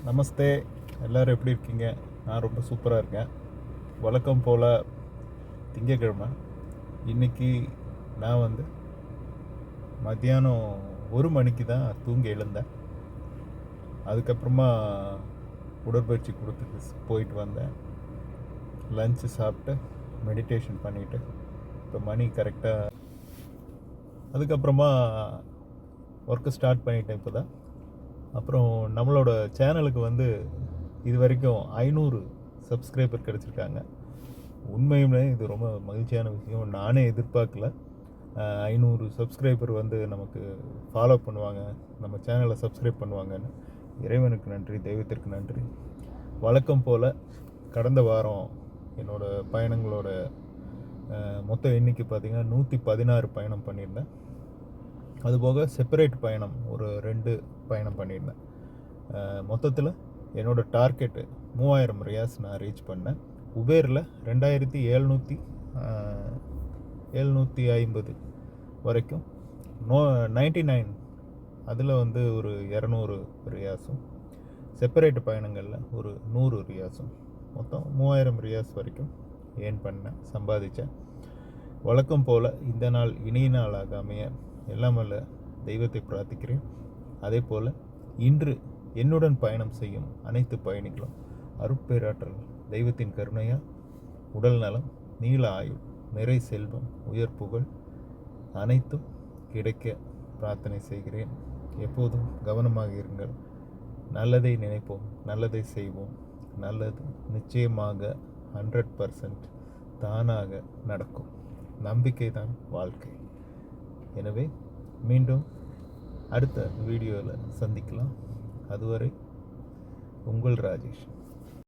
நமஸ்தே. எல்லோரும் எப்படி இருக்கீங்க? நான் ரொம்ப சூப்பராக இருக்கேன். வழக்கம் போல் திங்கக்கிழமை இன்றைக்கி நான் மத்தியானம் 1 மணிக்கு தான் தூங்கி எழுந்தேன். அதுக்கப்புறமா உடற்பயிற்சி கொடுத்துட்டு போயிட்டு வந்தேன். லஞ்சு சாப்பிட்டு மெடிடேஷன் பண்ணிவிட்டு இப்போ மணி கரெக்டாக அதுக்கப்புறமா ஒர்க்கு ஸ்டார்ட் பண்ணிட்டேன் இப்போ தான். அப்புறம் நம்மளோட சேனலுக்கு இது வரைக்கும் 500 சப்ஸ்கிரைபர் கிடச்சிருக்காங்க. உண்மையுமே இது ரொம்ப மகிழ்ச்சியான விஷயம். நானே எதிர்பார்க்கல 500 சப்ஸ்கிரைபர் நமக்கு ஃபாலோ பண்ணுவாங்க, நம்ம சேனலை சப்ஸ்கிரைப் பண்ணுவாங்கன்னு. இறைவனுக்கு நன்றி, தெய்வத்திற்கு நன்றி. வழக்கம் போல் கடந்த வாரம் என்னோடய பயணங்களோட மொத்த எண்ணிக்கை பார்த்திங்கன்னா 116 பயணம் பண்ணியிருந்தேன். அதுபோக செப்பரேட் பயணம் ஒரு 2 பயணம் பண்ணியிருந்தேன். மொத்தத்தில் என்னோடய டார்கெட்டு 3000 ரியாஸ் நான் ரீச் பண்ணேன். உபேரில் 2750 வரைக்கும் 99 அதில் ஒரு 200 ரியாஸும், செப்பரேட் பயணங்களில் ஒரு 100 ரியாஸும், மொத்தம் 3000 ரியாஸ் வரைக்கும் ஏர்ன் பண்ணேன், சம்பாதிச்சேன். வழக்கம் போல் இந்த நாள் இனிய நாளாக அமைய எல்லாம் வல்ல தெய்வத்தை பிரார்த்திக்கிறேன். அதே போல் இன்று என்னுடன் பயணம் செய்யும் அனைத்து பயணிகளும் அருட்பேராற்றல் தெய்வத்தின் கருணையால் உடல் நலம், நீள ஆயுள், நிறை செல்வம், உயர் புகழ் அனைத்தும் கிடைக்க பிரார்த்தனை செய்கிறேன். எப்போதும் கவனமாக இருங்கள். நல்லதை நினைப்போம், நல்லதை செய்வோம். நல்லது நிச்சயமாக 100% தானாக நடக்கும். நம்பிக்கை தான் வாழ்க்கை. எனவே மீண்டும் அடுத்த வீடியோவில் சந்திக்கலாம். அதுவரை உங்கள் ராஜேஷ்.